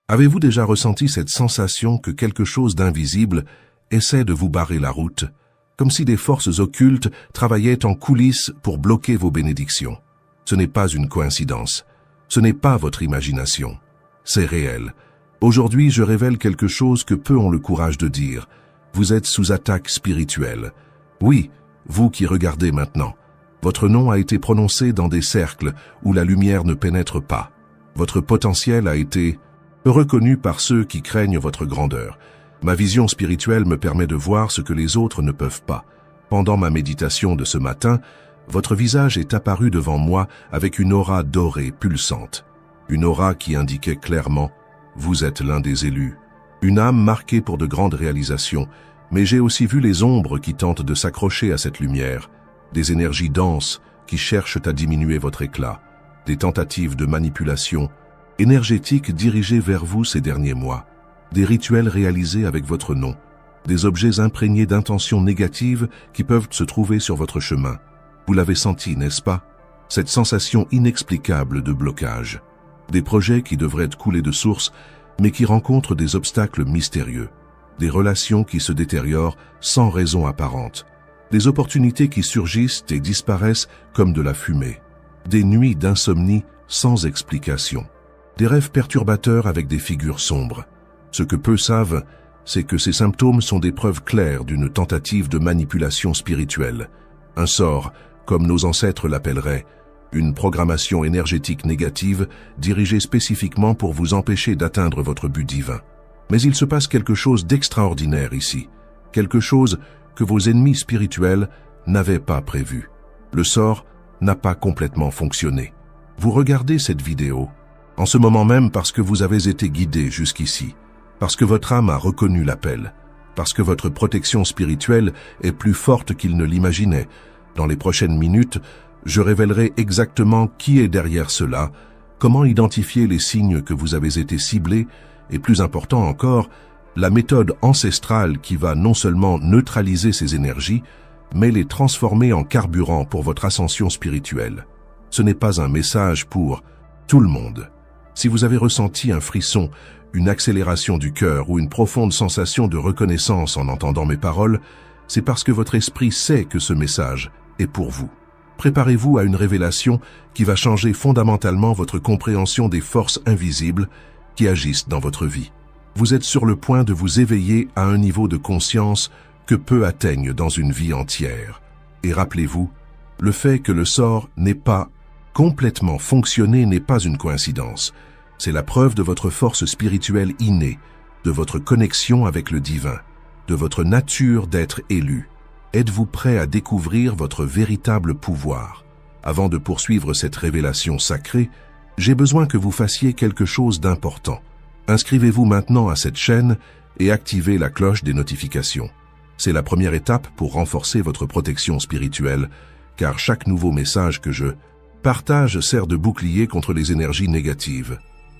Avez-vous déjà ressenti cette sensation que quelque chose d'invisible essaie de vous barrer la route, comme si des forces occultes travaillaient en coulisses pour bloquer vos bénédictions? Ce n'est pas une coïncidence. Ce n'est pas votre imagination. C'est réel. Aujourd'hui, je révèle quelque chose que peu ont le courage de dire. Vous êtes sous attaque spirituelle. Oui, vous qui regardez maintenant. Votre nom a été prononcé dans des cercles où la lumière ne pénètre pas. Votre potentiel a été reconnu par ceux qui craignent votre grandeur. Ma vision spirituelle me permet de voir ce que les autres ne peuvent pas. Pendant ma méditation de ce matin, votre visage est apparu devant moi avec une aura dorée pulsante. Une aura qui indiquait clairement « Vous êtes l'un des élus ». Une âme marquée pour de grandes réalisations, mais j'ai aussi vu les ombres qui tentent de s'accrocher à cette lumière, des énergies denses qui cherchent à diminuer votre éclat, des tentatives de manipulation énergétiques dirigées vers vous ces derniers mois, des rituels réalisés avec votre nom, des objets imprégnés d'intentions négatives qui peuvent se trouver sur votre chemin. Vous l'avez senti, n'est-ce pas? Cette sensation inexplicable de blocage. Des projets qui devraient couler de source, mais qui rencontrent des obstacles mystérieux. Des relations qui se détériorent sans raison apparente. Des opportunités qui surgissent et disparaissent comme de la fumée. Des nuits d'insomnie sans explication. Des rêves perturbateurs avec des figures sombres. Ce que peu savent, c'est que ces symptômes sont des preuves claires d'une tentative de manipulation spirituelle. Un sort, comme nos ancêtres l'appelleraient, une programmation énergétique négative dirigée spécifiquement pour vous empêcher d'atteindre votre but divin. Mais il se passe quelque chose d'extraordinaire ici, quelque chose que vos ennemis spirituels n'avaient pas prévu. Le sort n'a pas complètement fonctionné. Vous regardez cette vidéo en ce moment même parce que vous avez été guidé jusqu'ici, parce que votre âme a reconnu l'appel, parce que votre protection spirituelle est plus forte qu'il ne l'imaginait. Dans les prochaines minutes, je révélerai exactement qui est derrière cela, comment identifier les signes que vous avez été ciblés, et plus important encore, la méthode ancestrale qui va non seulement neutraliser ces énergies, mais les transformer en carburant pour votre ascension spirituelle. Ce n'est pas un message pour tout le monde. Si vous avez ressenti un frisson, une accélération du cœur ou une profonde sensation de reconnaissance en entendant mes paroles, c'est parce que votre esprit sait que ce message est pour vous. Préparez-vous à une révélation qui va changer fondamentalement votre compréhension des forces invisibles qui agissent dans votre vie. Vous êtes sur le point de vous éveiller à un niveau de conscience que peu atteignent dans une vie entière. Et rappelez-vous, le fait que le sort n'ait pas complètement fonctionné n'est pas une coïncidence. C'est la preuve de votre force spirituelle innée, de votre connexion avec le divin, de votre nature d'être élu. Êtes-vous prêt à découvrir votre véritable pouvoir? Avant de poursuivre cette révélation sacrée, j'ai besoin que vous fassiez quelque chose d'important. Inscrivez-vous maintenant à cette chaîne et activez la cloche des notifications. C'est la première étape pour renforcer votre protection spirituelle, car chaque nouveau message que je partage sert de bouclier contre les énergies négatives.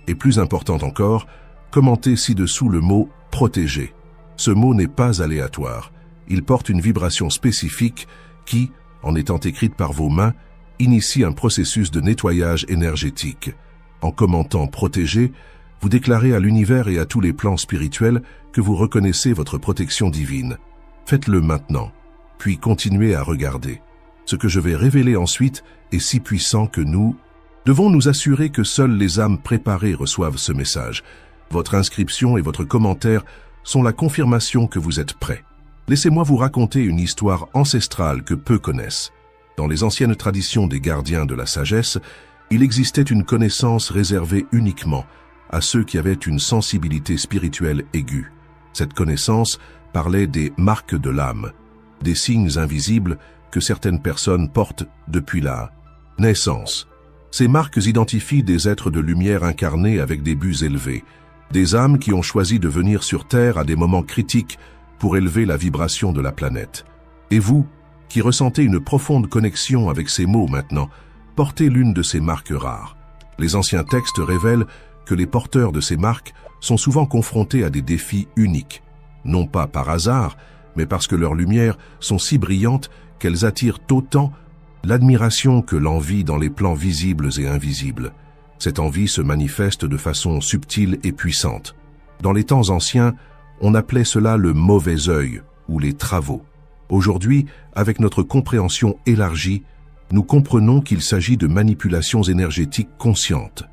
Et plus important encore, commentez ci-dessous le mot « protéger ». Ce mot n'est pas aléatoire. Il porte une vibration spécifique qui, en étant écrite par vos mains, initie un processus de nettoyage énergétique. En commentant « protéger », vous déclarez à l'univers et à tous les plans spirituels que vous reconnaissez votre protection divine. Faites-le maintenant, puis continuez à regarder. Ce que je vais révéler ensuite est si puissant que nous devons nous assurer que seules les âmes préparées reçoivent ce message. Votre inscription et votre commentaire sont la confirmation que vous êtes prêts. Laissez-moi vous raconter une histoire ancestrale que peu connaissent. Dans les anciennes traditions des gardiens de la sagesse, il existait une connaissance réservée uniquement à ceux qui avaient une sensibilité spirituelle aiguë. Cette connaissance parlait des marques de l'âme, des signes invisibles que certaines personnes portent depuis la naissance. Ces marques identifient des êtres de lumière incarnés avec des buts élevés, des âmes qui ont choisi de venir sur Terre à des moments critiques pour élever la vibration de la planète. Et vous, qui ressentez une profonde connexion avec ces mots maintenant, portez l'une de ces marques rares. Les anciens textes révèlent que les porteurs de ces marques sont souvent confrontés à des défis uniques, non pas par hasard, mais parce que leurs lumières sont si brillantes qu'elles attirent autant l'admiration que l'envie dans les plans visibles et invisibles. Cette envie se manifeste de façon subtile et puissante. Dans les temps anciens, on appelait cela le mauvais œil ou les travaux. Aujourd'hui, avec notre compréhension élargie, nous comprenons qu'il s'agit de manipulations énergétiques conscientes,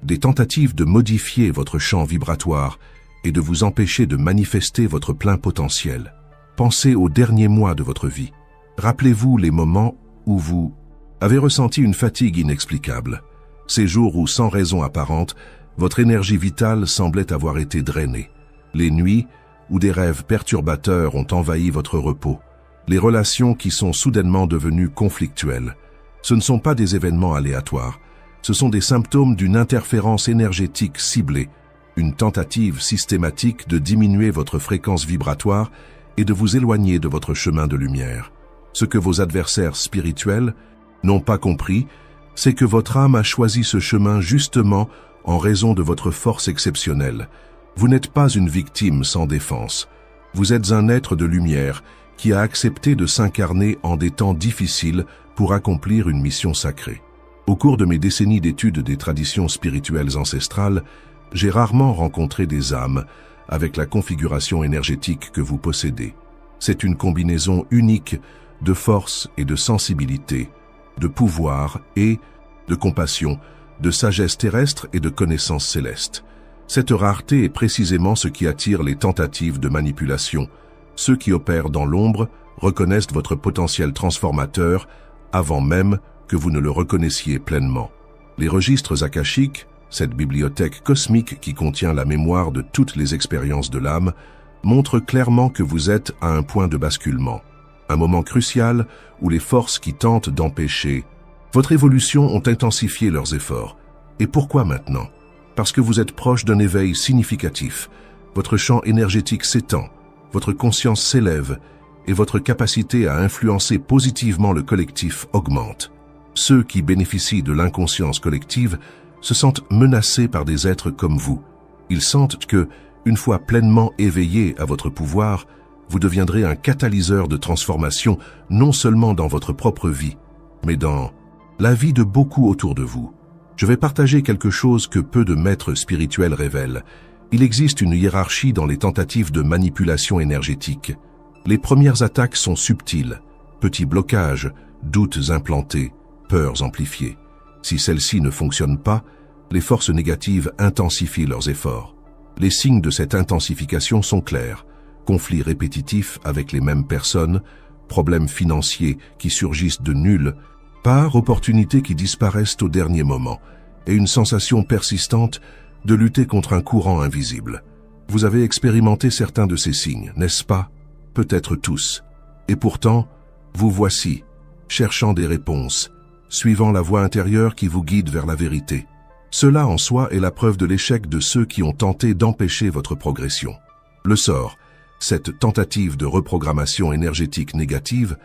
des tentatives de modifier votre champ vibratoire et de vous empêcher de manifester votre plein potentiel. Pensez aux derniers mois de votre vie. Rappelez-vous les moments où vous avez ressenti une fatigue inexplicable, ces jours où, sans raison apparente, votre énergie vitale semblait avoir été drainée, les nuits où des rêves perturbateurs ont envahi votre repos, les relations qui sont soudainement devenues conflictuelles. Ce ne sont pas des événements aléatoires, ce sont des symptômes d'une interférence énergétique ciblée, une tentative systématique de diminuer votre fréquence vibratoire et de vous éloigner de votre chemin de lumière. Ce que vos adversaires spirituels n'ont pas compris, c'est que votre âme a choisi ce chemin justement en raison de votre force exceptionnelle. Vous n'êtes pas une victime sans défense. Vous êtes un être de lumière qui a accepté de s'incarner en des temps difficiles pour accomplir une mission sacrée. Au cours de mes décennies d'études des traditions spirituelles ancestrales, j'ai rarement rencontré des âmes avec la configuration énergétique que vous possédez. C'est une combinaison unique de force et de sensibilité, de pouvoir et de compassion, de sagesse terrestre et de connaissance céleste. Cette rareté est précisément ce qui attire les tentatives de manipulation. Ceux qui opèrent dans l'ombre reconnaissent votre potentiel transformateur avant même que vous ne le reconnaissiez pleinement. Les registres akashiques, cette bibliothèque cosmique qui contient la mémoire de toutes les expériences de l'âme, montrent clairement que vous êtes à un point de basculement, un moment crucial où les forces qui tentent d'empêcher votre évolution ont intensifié leurs efforts. Et pourquoi maintenant? Parce que vous êtes proche d'un éveil significatif, votre champ énergétique s'étend, votre conscience s'élève et votre capacité à influencer positivement le collectif augmente. Ceux qui bénéficient de l'inconscience collective se sentent menacés par des êtres comme vous. Ils sentent que, une fois pleinement éveillés à votre pouvoir, vous deviendrez un catalyseur de transformation non seulement dans votre propre vie, mais dans la vie de beaucoup autour de vous. Je vais partager quelque chose que peu de maîtres spirituels révèlent. Il existe une hiérarchie dans les tentatives de manipulation énergétique. Les premières attaques sont subtiles, petits blocages, doutes implantés, peurs amplifiées. Si celles-ci ne fonctionnent pas, les forces négatives intensifient leurs efforts. Les signes de cette intensification sont clairs. Conflits répétitifs avec les mêmes personnes, problèmes financiers qui surgissent de nulle part, opportunités qui disparaissent au dernier moment, et une sensation persistante de lutter contre un courant invisible. Vous avez expérimenté certains de ces signes, n'est-ce pas? Peut-être tous. Et pourtant, vous voici, cherchant des réponses, suivant la voie intérieure qui vous guide vers la vérité. Cela en soi est la preuve de l'échec de ceux qui ont tenté d'empêcher votre progression. Le sort, cette tentative de reprogrammation énergétique négative,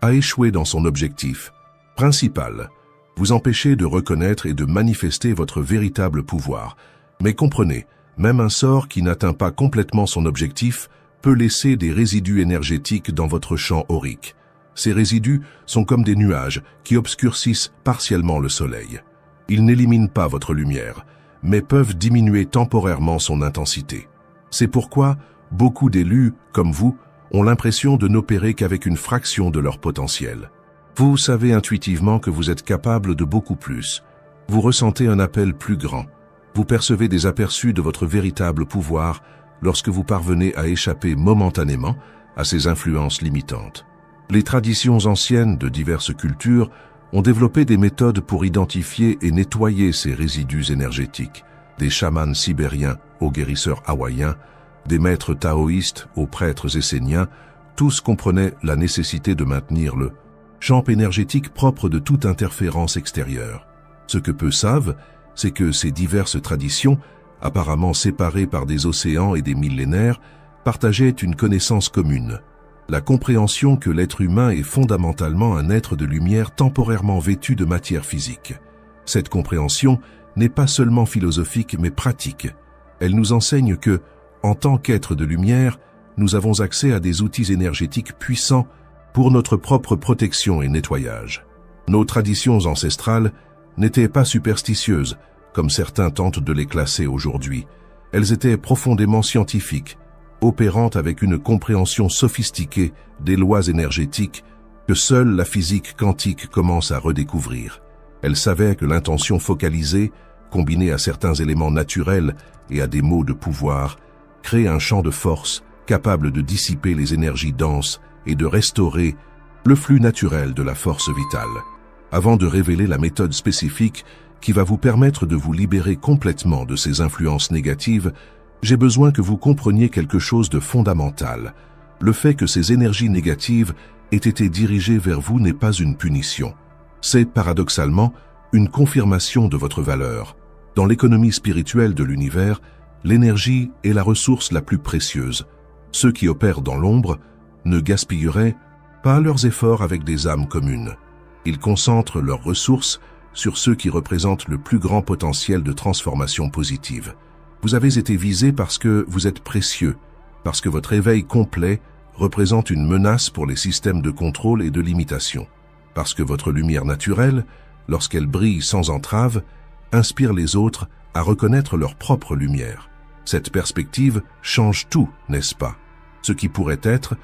a échoué dans son objectif principal, vous empêcher de reconnaître et de manifester votre véritable pouvoir. Mais comprenez, même un sort qui n'atteint pas complètement son objectif peut laisser des résidus énergétiques dans votre champ aurique. Ces résidus sont comme des nuages qui obscurcissent partiellement le soleil. Ils n'éliminent pas votre lumière, mais peuvent diminuer temporairement son intensité. C'est pourquoi beaucoup d'élus, comme vous, ont l'impression de n'opérer qu'avec une fraction de leur potentiel. Vous savez intuitivement que vous êtes capable de beaucoup plus. Vous ressentez un appel plus grand. Vous percevez des aperçus de votre véritable pouvoir lorsque vous parvenez à échapper momentanément à ces influences limitantes. Les traditions anciennes de diverses cultures ont développé des méthodes pour identifier et nettoyer ces résidus énergétiques, des chamans sibériens aux guérisseurs hawaïens, des maîtres taoïstes aux prêtres esséniens, tous comprenaient la nécessité de maintenir le champ énergétique propre de toute interférence extérieure. Ce que peu savent, c'est que ces diverses traditions, apparemment séparées par des océans et des millénaires, partageaient une connaissance commune, la compréhension que l'être humain est fondamentalement un être de lumière temporairement vêtu de matière physique. Cette compréhension n'est pas seulement philosophique mais pratique. Elle nous enseigne que, en tant qu'être de lumière, nous avons accès à des outils énergétiques puissants pour notre propre protection et nettoyage. Nos traditions ancestrales n'étaient pas superstitieuses, comme certains tentent de les classer aujourd'hui. Elles étaient profondément scientifiques, opérant avec une compréhension sophistiquée des lois énergétiques que seule la physique quantique commence à redécouvrir. Elles savaient que l'intention focalisée, combinée à certains éléments naturels et à des mots de pouvoir, crée un champ de force capable de dissiper les énergies denses et de restaurer le flux naturel de la force vitale. Avant de révéler la méthode spécifique qui va vous permettre de vous libérer complètement de ces influences négatives, j'ai besoin que vous compreniez quelque chose de fondamental. Le fait que ces énergies négatives aient été dirigées vers vous n'est pas une punition. C'est, paradoxalement, une confirmation de votre valeur. Dans l'économie spirituelle de l'univers, l'énergie est la ressource la plus précieuse. Ceux qui opèrent dans l'ombre ne gaspilleraient pas leurs efforts avec des âmes communes. Ils concentrent leurs ressources sur ceux qui représentent le plus grand potentiel de transformation positive. Vous avez été visé parce que vous êtes précieux, parce que votre éveil complet représente une menace pour les systèmes de contrôle et de limitation, parce que votre lumière naturelle, lorsqu'elle brille sans entrave, inspire les autres à reconnaître leur propre lumière. Cette perspective change tout, n'est-ce pas? Ce qui pourrait être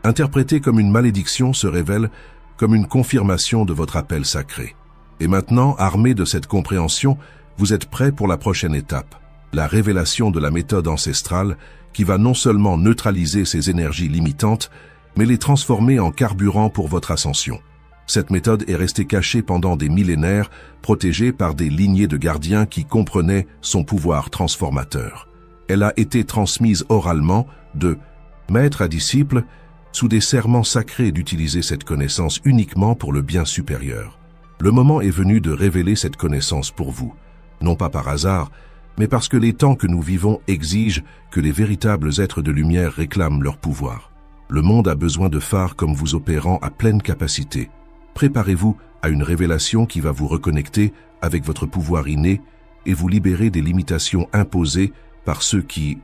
interprété comme une malédiction se révèle comme une confirmation de votre appel sacré. Et maintenant, armé de cette compréhension, vous êtes prêt pour la prochaine étape, la révélation de la méthode ancestrale qui va non seulement neutraliser ces énergies limitantes, mais les transformer en carburant pour votre ascension. Cette méthode est restée cachée pendant des millénaires, protégée par des lignées de gardiens qui comprenaient son pouvoir transformateur. Elle a été transmise oralement, de maître à disciple, sous des serments sacrés d'utiliser cette connaissance uniquement pour le bien supérieur. Le moment est venu de révéler cette connaissance pour vous, non pas par hasard, mais parce que les temps que nous vivons exigent que les véritables êtres de lumière réclament leur pouvoir. Le monde a besoin de phares comme vous opérant à pleine capacité. Préparez-vous à une révélation qui va vous reconnecter avec votre pouvoir inné et vous libérer des limitations imposées par ceux qui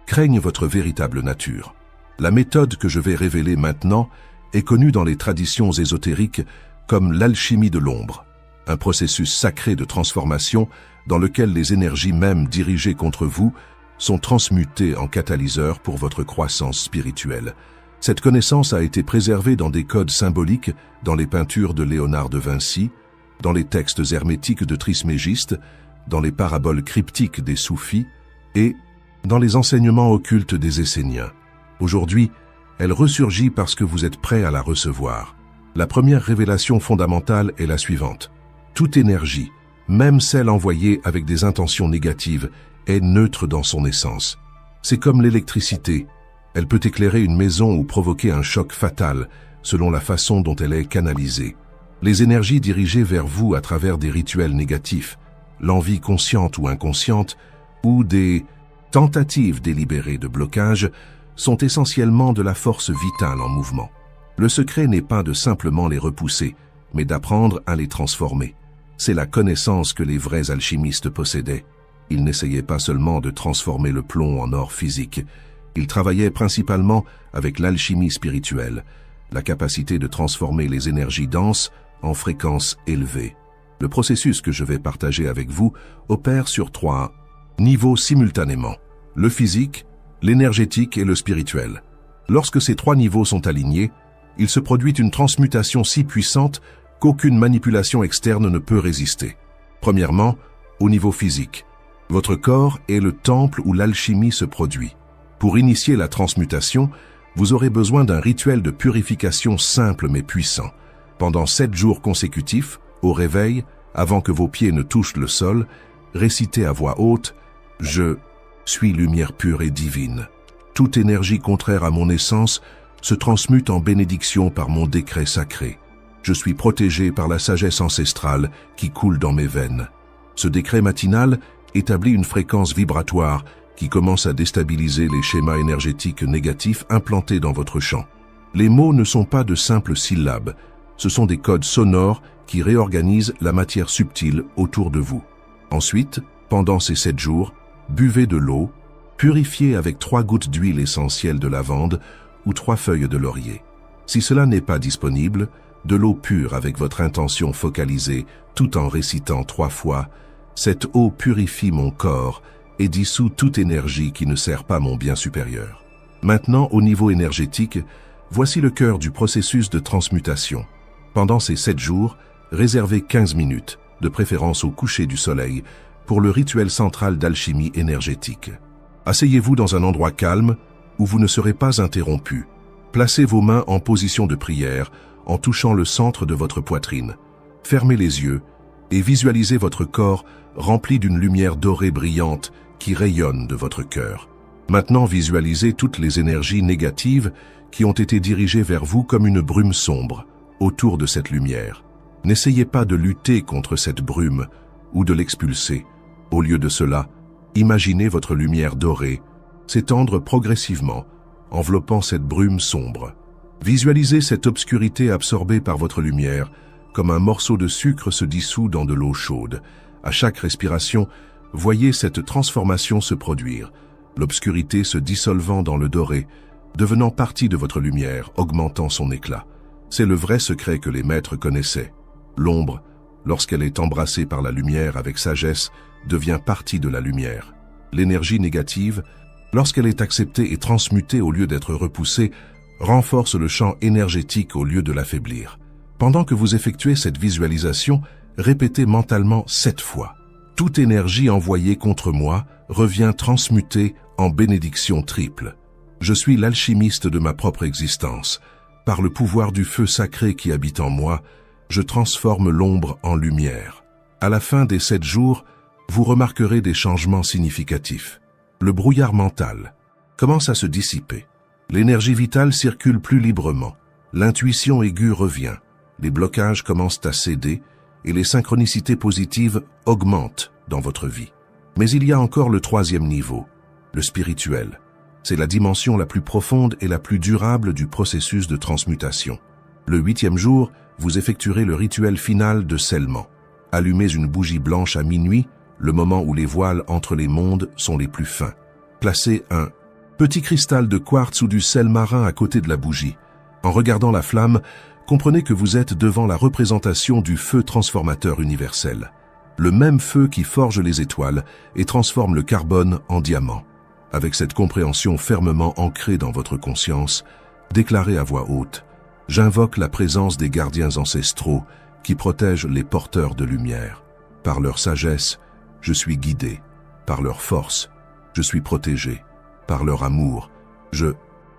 craignent votre véritable nature. La méthode que je vais révéler maintenant est connue dans les traditions ésotériques comme l'alchimie de l'ombre, un processus sacré de transformation dans lequel les énergies même dirigées contre vous sont transmutées en catalyseurs pour votre croissance spirituelle. Cette connaissance a été préservée dans des codes symboliques, dans les peintures de Léonard de Vinci, dans les textes hermétiques de Trismégiste, dans les paraboles cryptiques des soufis et dans les enseignements occultes des Esséniens. Aujourd'hui, elle ressurgit parce que vous êtes prêt à la recevoir. La première révélation fondamentale est la suivante. Toute énergie, même celle envoyée avec des intentions négatives, est neutre dans son essence. C'est comme l'électricité. Elle peut éclairer une maison ou provoquer un choc fatal, selon la façon dont elle est canalisée. Les énergies dirigées vers vous à travers des rituels négatifs, l'envie consciente ou inconsciente, ou des tentatives délibérées de blocage, sont essentiellement de la force vitale en mouvement. Le secret n'est pas de simplement les repousser, mais d'apprendre à les transformer. C'est la connaissance que les vrais alchimistes possédaient. Ils n'essayaient pas seulement de transformer le plomb en or physique. Ils travaillaient principalement avec l'alchimie spirituelle, la capacité de transformer les énergies denses en fréquences élevées. Le processus que je vais partager avec vous opère sur 3 niveaux simultanément: le physique, l'énergétique et le spirituel. Lorsque ces 3 niveaux sont alignés, il se produit une transmutation si puissante qu'aucune manipulation externe ne peut résister. Premièrement, au niveau physique. Votre corps est le temple où l'alchimie se produit. Pour initier la transmutation, vous aurez besoin d'un rituel de purification simple mais puissant. Pendant 7 jours consécutifs, au réveil, avant que vos pieds ne touchent le sol, récitez à voix haute « Je suis lumière pure et divine. Toute énergie contraire à mon essence se transmute en bénédiction par mon décret sacré. Je suis protégé par la sagesse ancestrale qui coule dans mes veines. » Ce décret matinal établit une fréquence vibratoire qui commence à déstabiliser les schémas énergétiques négatifs implantés dans votre champ. Les mots ne sont pas de simples syllabes, ce sont des codes sonores qui réorganisent la matière subtile autour de vous. Ensuite, pendant ces 7 jours, buvez de l'eau, purifiée avec 3 gouttes d'huile essentielle de lavande ou 3 feuilles de laurier. Si cela n'est pas disponible, de l'eau pure avec votre intention focalisée tout en récitant 3 fois Cette eau purifie mon corps et dissout toute énergie qui ne sert pas mon bien supérieur. Maintenant, au niveau énergétique, voici le cœur du processus de transmutation. Pendant ces 7 jours, réservez 15 minutes, de préférence au coucher du soleil, pour le rituel central d'alchimie énergétique. Asseyez-vous dans un endroit calme où vous ne serez pas interrompu. Placez vos mains en position de prière en touchant le centre de votre poitrine. Fermez les yeux et visualisez votre corps rempli d'une lumière dorée brillante qui rayonne de votre cœur. Maintenant, visualisez toutes les énergies négatives qui ont été dirigées vers vous comme une brume sombre autour de cette lumière. N'essayez pas de lutter contre cette brume ou de l'expulser. Au lieu de cela, imaginez votre lumière dorée s'étendre progressivement, enveloppant cette brume sombre. Visualisez cette obscurité absorbée par votre lumière, comme un morceau de sucre se dissout dans de l'eau chaude. À chaque respiration, voyez cette transformation se produire, l'obscurité se dissolvant dans le doré, devenant partie de votre lumière, augmentant son éclat. C'est le vrai secret que les maîtres connaissaient. L'ombre, lorsqu'elle est embrassée par la lumière avec sagesse, devient partie de la lumière. L'énergie négative, lorsqu'elle est acceptée et transmutée au lieu d'être repoussée, renforce le champ énergétique au lieu de l'affaiblir. Pendant que vous effectuez cette visualisation, répétez mentalement 7 fois. Toute énergie envoyée contre moi revient transmutée en bénédiction triple. Je suis l'alchimiste de ma propre existence. Par le pouvoir du feu sacré qui habite en moi, je transforme l'ombre en lumière. À la fin des 7 jours, vous remarquerez des changements significatifs. Le brouillard mental commence à se dissiper. L'énergie vitale circule plus librement. L'intuition aiguë revient. Les blocages commencent à céder et les synchronicités positives augmentent dans votre vie. Mais il y a encore le 3e niveau, le spirituel. C'est la dimension la plus profonde et la plus durable du processus de transmutation. Le 8e jour, vous effectuerez le rituel final de scellement. Allumez une bougie blanche à minuit, le moment où les voiles entre les mondes sont les plus fins. Placez un petit cristal de quartz ou du sel marin à côté de la bougie. En regardant la flamme, comprenez que vous êtes devant la représentation du feu transformateur universel. Le même feu qui forge les étoiles et transforme le carbone en diamant. Avec cette compréhension fermement ancrée dans votre conscience, déclarez à voix haute « J'invoque la présence des gardiens ancestraux qui protègent les porteurs de lumière. Par leur sagesse, je suis guidé. Par leur force, je suis protégé. Par leur amour, je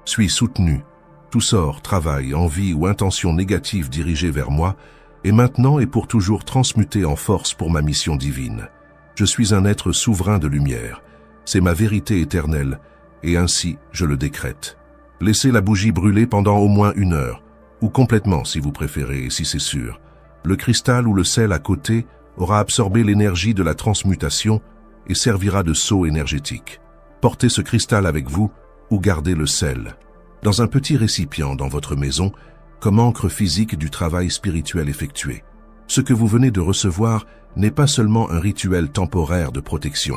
suis soutenu. Tout sort, travail, envie ou intention négative dirigée vers moi est maintenant et pour toujours transmuté en force pour ma mission divine. Je suis un être souverain de lumière. C'est ma vérité éternelle, et ainsi je le décrète. Laissez la bougie brûler pendant au moins 1 heure, ou complètement si vous préférez et si c'est sûr. Le cristal ou le sel à côté aura absorbé l'énergie de la transmutation et servira de sceau énergétique. Portez ce cristal avec vous ou gardez le sel dans un petit récipient dans votre maison comme encre physique du travail spirituel effectué. Ce que vous venez de recevoir n'est pas seulement un rituel temporaire de protection,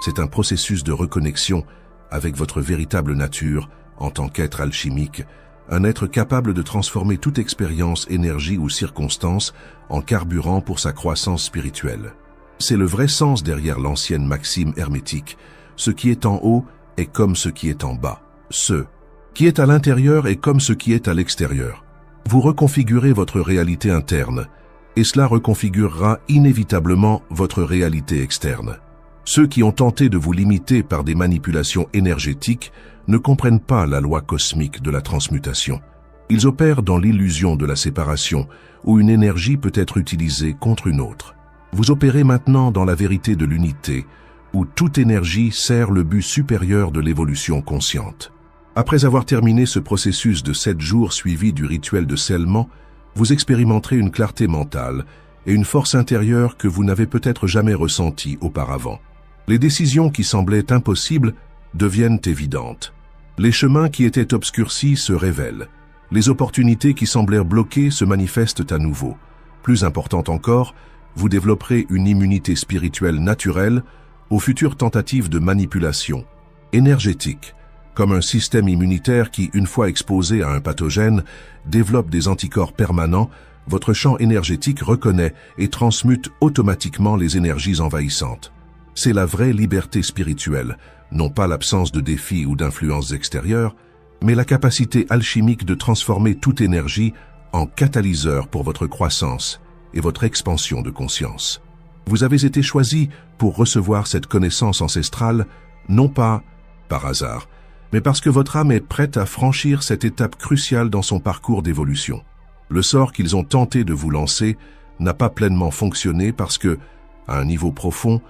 c'est un processus de reconnexion avec votre véritable nature en tant qu'être alchimique, un être capable de transformer toute expérience, énergie ou circonstance en carburant pour sa croissance spirituelle. C'est le vrai sens derrière l'ancienne maxime hermétique. Ce qui est en haut est comme ce qui est en bas. Ce qui est à l'intérieur est comme ce qui est à l'extérieur. Vous reconfigurez votre réalité interne, et cela reconfigurera inévitablement votre réalité externe. Ceux qui ont tenté de vous limiter par des manipulations énergétiques ne comprennent pas la loi cosmique de la transmutation. Ils opèrent dans l'illusion de la séparation, où une énergie peut être utilisée contre une autre. Vous opérez maintenant dans la vérité de l'unité, où toute énergie sert le but supérieur de l'évolution consciente. Après avoir terminé ce processus de 7 jours suivi du rituel de scellement, vous expérimenterez une clarté mentale et une force intérieure que vous n'avez peut-être jamais ressentie auparavant. Les décisions qui semblaient impossibles deviennent évidentes. Les chemins qui étaient obscurcis se révèlent. Les opportunités qui semblèrent bloquées se manifestent à nouveau. Plus important encore, vous développerez une immunité spirituelle naturelle aux futures tentatives de manipulation énergétique, comme un système immunitaire qui, une fois exposé à un pathogène, développe des anticorps permanents, votre champ énergétique reconnaît et transmute automatiquement les énergies envahissantes. C'est la vraie liberté spirituelle, non pas l'absence de défis ou d'influences extérieures, mais la capacité alchimique de transformer toute énergie en catalyseur pour votre croissance et votre expansion de conscience. Vous avez été choisi pour recevoir cette connaissance ancestrale, non pas par hasard, mais parce que votre âme est prête à franchir cette étape cruciale dans son parcours d'évolution. Le sort qu'ils ont tenté de vous lancer n'a pas pleinement fonctionné parce que, à un niveau profond,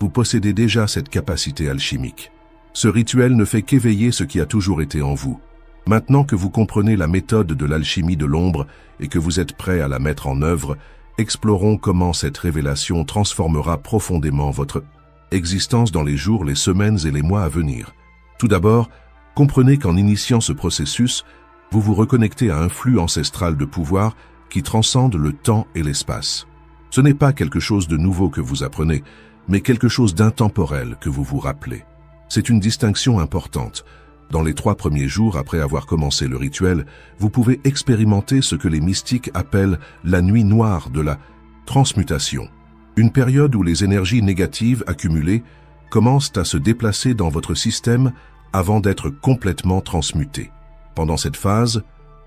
vous possédez déjà cette capacité alchimique. Ce rituel ne fait qu'éveiller ce qui a toujours été en vous. Maintenant que vous comprenez la méthode de l'alchimie de l'ombre et que vous êtes prêt à la mettre en œuvre, explorons comment cette révélation transformera profondément votre existence dans les jours, les semaines et les mois à venir. Tout d'abord, comprenez qu'en initiant ce processus, vous vous reconnectez à un flux ancestral de pouvoir qui transcende le temps et l'espace. Ce n'est pas quelque chose de nouveau que vous apprenez, mais quelque chose d'intemporel que vous vous rappelez. C'est une distinction importante. Dans les 3 premiers jours après avoir commencé le rituel, vous pouvez expérimenter ce que les mystiques appellent la nuit noire de la transmutation. Une période où les énergies négatives accumulées commencent à se déplacer dans votre système avant d'être complètement transmutées. Pendant cette phase,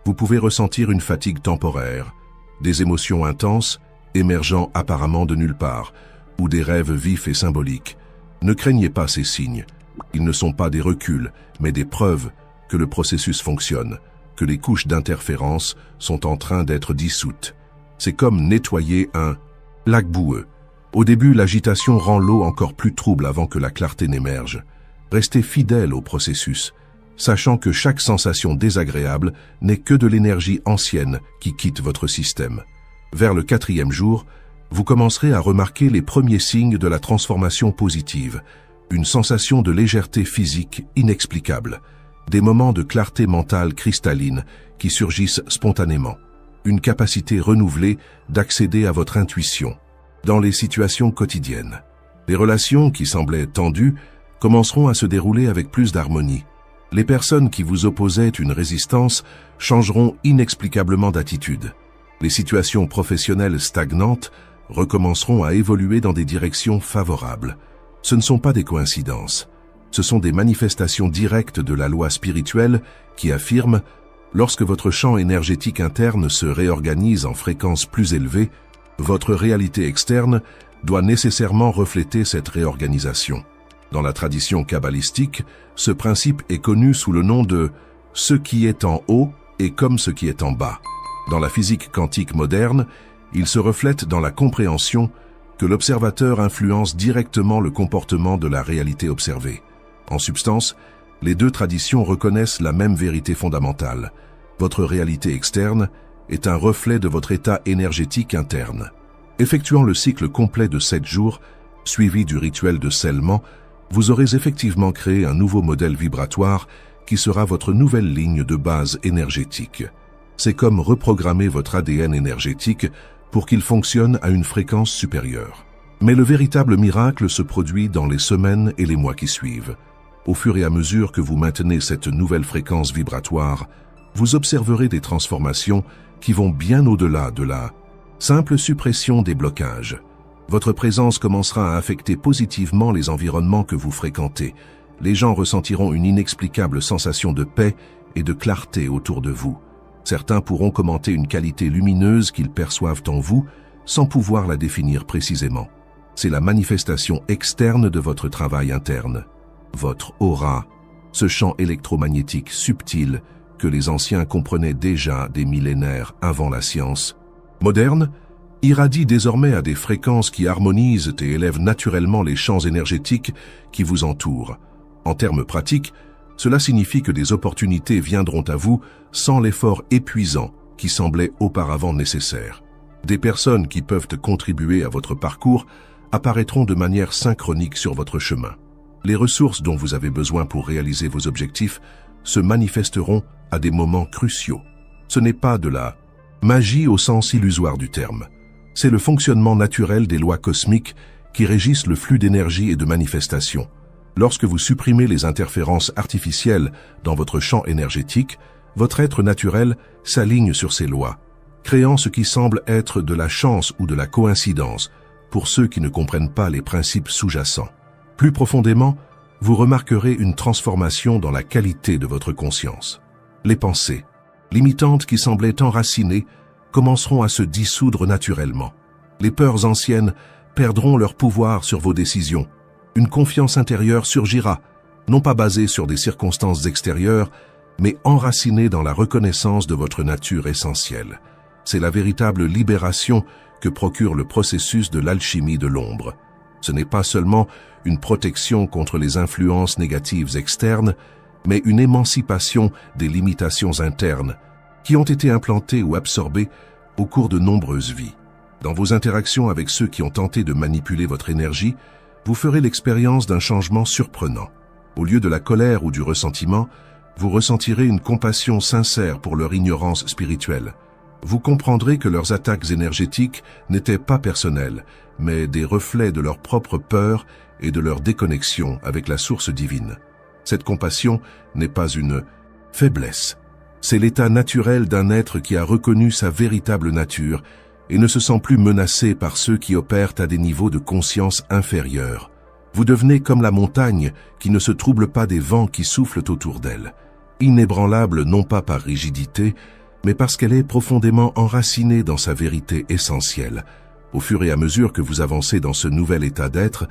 vous pouvez ressentir une fatigue temporaire, des émotions intenses émergeant apparemment de nulle part, ou des rêves vifs et symboliques. Ne craignez pas ces signes. Ils ne sont pas des reculs, mais des preuves que le processus fonctionne, que les couches d'interférence sont en train d'être dissoutes. C'est comme nettoyer un lac boueux. Au début, l'agitation rend l'eau encore plus trouble avant que la clarté n'émerge. Restez fidèle au processus, sachant que chaque sensation désagréable n'est que de l'énergie ancienne qui quitte votre système. Vers le 4e jour, vous commencerez à remarquer les premiers signes de la transformation positive, une sensation de légèreté physique inexplicable, des moments de clarté mentale cristalline qui surgissent spontanément, une capacité renouvelée d'accéder à votre intuition. Dans les situations quotidiennes, les relations qui semblaient tendues commenceront à se dérouler avec plus d'harmonie. Les personnes qui vous opposaient une résistance changeront inexplicablement d'attitude. Les situations professionnelles stagnantes recommenceront à évoluer dans des directions favorables. Ce ne sont pas des coïncidences. Ce sont des manifestations directes de la loi spirituelle qui affirme « Lorsque votre champ énergétique interne se réorganise en fréquence plus élevée, votre réalité externe doit nécessairement refléter cette réorganisation. » Dans la tradition kabbalistique, ce principe est connu sous le nom de « ce qui est en haut est comme ce qui est en bas ». Dans la physique quantique moderne, il se reflète dans la compréhension que l'observateur influence directement le comportement de la réalité observée. En substance, les deux traditions reconnaissent la même vérité fondamentale. Votre réalité externe est un reflet de votre état énergétique interne. Effectuant le cycle complet de 7 jours, suivi du rituel de scellement, vous aurez effectivement créé un nouveau modèle vibratoire qui sera votre nouvelle ligne de base énergétique. C'est comme reprogrammer votre ADN énergétique pour qu'il fonctionne à une fréquence supérieure. Mais le véritable miracle se produit dans les semaines et les mois qui suivent. Au fur et à mesure que vous maintenez cette nouvelle fréquence vibratoire, vous observerez des transformations qui vont bien au-delà de la simple suppression des blocages. Votre présence commencera à affecter positivement les environnements que vous fréquentez. Les gens ressentiront une inexplicable sensation de paix et de clarté autour de vous. Certains pourront commenter une qualité lumineuse qu'ils perçoivent en vous sans pouvoir la définir précisément. C'est la manifestation externe de votre travail interne. Votre aura, ce champ électromagnétique subtil que les anciens comprenaient déjà des millénaires avant la science moderne, irradie désormais à des fréquences qui harmonisent et élèvent naturellement les champs énergétiques qui vous entourent. En termes pratiques, cela signifie que des opportunités viendront à vous sans l'effort épuisant qui semblait auparavant nécessaire. Des personnes qui peuvent contribuer à votre parcours apparaîtront de manière synchronique sur votre chemin. Les ressources dont vous avez besoin pour réaliser vos objectifs se manifesteront à des moments cruciaux. Ce n'est pas de la magie au sens illusoire du terme. C'est le fonctionnement naturel des lois cosmiques qui régissent le flux d'énergie et de manifestation. Lorsque vous supprimez les interférences artificielles dans votre champ énergétique, votre être naturel s'aligne sur ces lois. créant ce qui semble être de la chance ou de la coïncidence pour ceux qui ne comprennent pas les principes sous-jacents. Plus profondément, vous remarquerez une transformation dans la qualité de votre conscience. Les pensées, limitantes qui semblaient enracinées, commenceront à se dissoudre naturellement. Les peurs anciennes perdront leur pouvoir sur vos décisions. Une confiance intérieure surgira, non pas basée sur des circonstances extérieures, mais enracinée dans la reconnaissance de votre nature essentielle. C'est la véritable libération que procure le processus de l'alchimie de l'ombre. Ce n'est pas seulement une protection contre les influences négatives externes, mais une émancipation des limitations internes qui ont été implantées ou absorbées au cours de nombreuses vies. Dans vos interactions avec ceux qui ont tenté de manipuler votre énergie, vous ferez l'expérience d'un changement surprenant. Au lieu de la colère ou du ressentiment, vous ressentirez une compassion sincère pour leur ignorance spirituelle. Vous comprendrez que leurs attaques énergétiques n'étaient pas personnelles, mais des reflets de leur propre peur et de leur déconnexion avec la source divine. Cette compassion n'est pas une faiblesse. C'est l'état naturel d'un être qui a reconnu sa véritable nature et ne se sent plus menacé par ceux qui opèrent à des niveaux de conscience inférieurs. Vous devenez comme la montagne qui ne se trouble pas des vents qui soufflent autour d'elle, inébranlable non pas par rigidité, mais parce qu'elle est profondément enracinée dans sa vérité essentielle. Au fur et à mesure que vous avancez dans ce nouvel état d'être,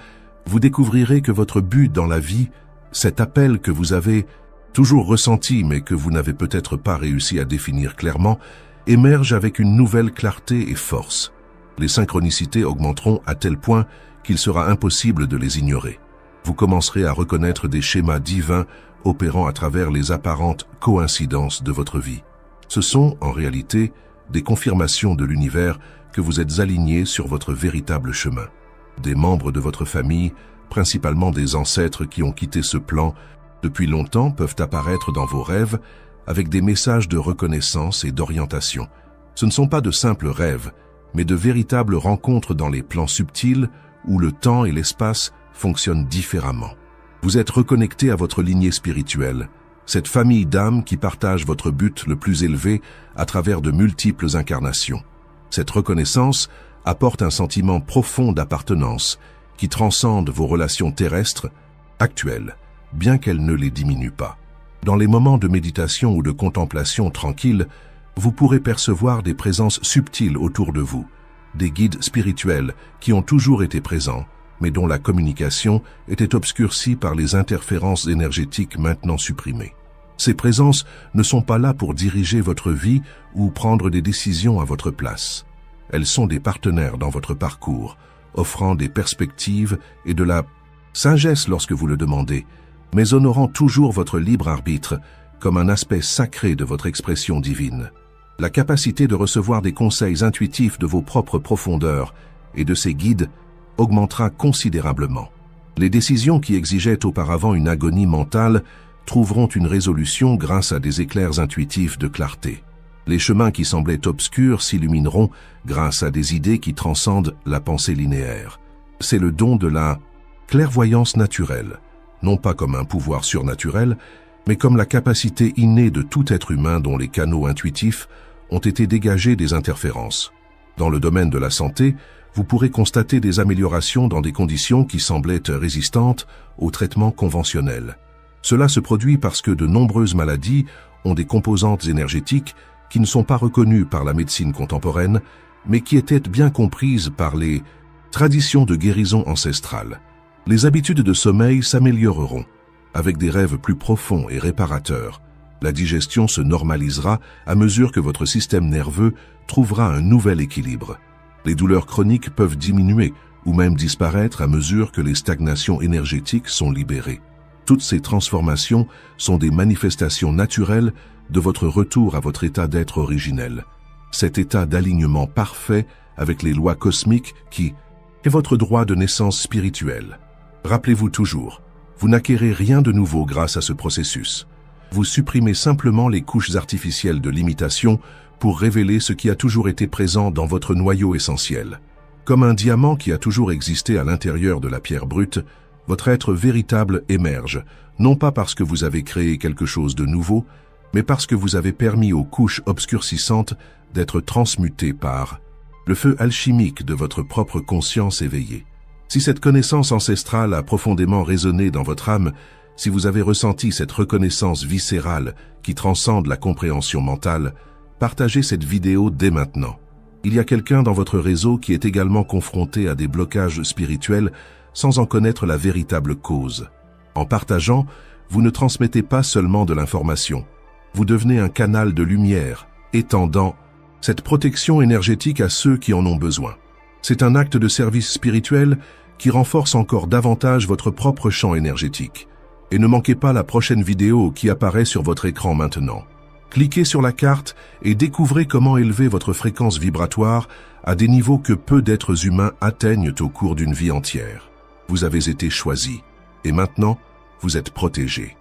vous découvrirez que votre but dans la vie, cet appel que vous avez toujours ressenti mais que vous n'avez peut-être pas réussi à définir clairement, émerge avec une nouvelle clarté et force. Les synchronicités augmenteront à tel point qu'il sera impossible de les ignorer. Vous commencerez à reconnaître des schémas divins opérant à travers les apparentes coïncidences de votre vie. Ce sont, en réalité, des confirmations de l'univers que vous êtes alignés sur votre véritable chemin. Des membres de votre famille, principalement des ancêtres qui ont quitté ce plan depuis longtemps, peuvent apparaître dans vos rêves avec des messages de reconnaissance et d'orientation. Ce ne sont pas de simples rêves, mais de véritables rencontres dans les plans subtils où le temps et l'espace fonctionnent différemment. Vous êtes reconnecté à votre lignée spirituelle, cette famille d'âmes qui partage votre but le plus élevé à travers de multiples incarnations. Cette reconnaissance apporte un sentiment profond d'appartenance qui transcende vos relations terrestres actuelles, bien qu'elles ne les diminuent pas. Dans les moments de méditation ou de contemplation tranquille, vous pourrez percevoir des présences subtiles autour de vous, des guides spirituels qui ont toujours été présents, mais dont la communication était obscurcie par les interférences énergétiques maintenant supprimées. Ces présences ne sont pas là pour diriger votre vie ou prendre des décisions à votre place. Elles sont des partenaires dans votre parcours, offrant des perspectives et de la sagesse lorsque vous le demandez, mais honorant toujours votre libre arbitre comme un aspect sacré de votre expression divine. La capacité de recevoir des conseils intuitifs de vos propres profondeurs et de ces guides augmentera considérablement. Les décisions qui exigeaient auparavant une agonie mentale trouveront une résolution grâce à des éclairs intuitifs de clarté. Les chemins qui semblaient obscurs s'illumineront grâce à des idées qui transcendent la pensée linéaire. C'est le don de la clairvoyance naturelle, non pas comme un pouvoir surnaturel, mais comme la capacité innée de tout être humain dont les canaux intuitifs ont été dégagés des interférences. Dans le domaine de la santé, vous pourrez constater des améliorations dans des conditions qui semblaient résistantes aux traitements conventionnels. Cela se produit parce que de nombreuses maladies ont des composantes énergétiques qui ne sont pas reconnues par la médecine contemporaine, mais qui étaient bien comprises par les traditions de guérison ancestrale. Les habitudes de sommeil s'amélioreront, avec des rêves plus profonds et réparateurs. La digestion se normalisera à mesure que votre système nerveux trouvera un nouvel équilibre. Les douleurs chroniques peuvent diminuer ou même disparaître à mesure que les stagnations énergétiques sont libérées. Toutes ces transformations sont des manifestations naturelles de votre retour à votre état d'être originel. Cet état d'alignement parfait avec les lois cosmiques qui est votre droit de naissance spirituelle. Rappelez-vous toujours, vous n'acquérez rien de nouveau grâce à ce processus. Vous supprimez simplement les couches artificielles de limitation pour révéler ce qui a toujours été présent dans votre noyau essentiel. Comme un diamant qui a toujours existé à l'intérieur de la pierre brute, votre être véritable émerge, non pas parce que vous avez créé quelque chose de nouveau, mais parce que vous avez permis aux couches obscurcissantes d'être transmutées par le feu alchimique de votre propre conscience éveillée. Si cette connaissance ancestrale a profondément résonné dans votre âme, si vous avez ressenti cette reconnaissance viscérale qui transcende la compréhension mentale, partagez cette vidéo dès maintenant. Il y a quelqu'un dans votre réseau qui est également confronté à des blocages spirituels sans en connaître la véritable cause. En partageant, vous ne transmettez pas seulement de l'information, vous devenez un canal de lumière, étendant cette protection énergétique à ceux qui en ont besoin. C'est un acte de service spirituel qui renforce encore davantage votre propre champ énergétique. Et ne manquez pas la prochaine vidéo qui apparaît sur votre écran maintenant. Cliquez sur la carte et découvrez comment élever votre fréquence vibratoire à des niveaux que peu d'êtres humains atteignent au cours d'une vie entière. Vous avez été choisi et maintenant, vous êtes protégé.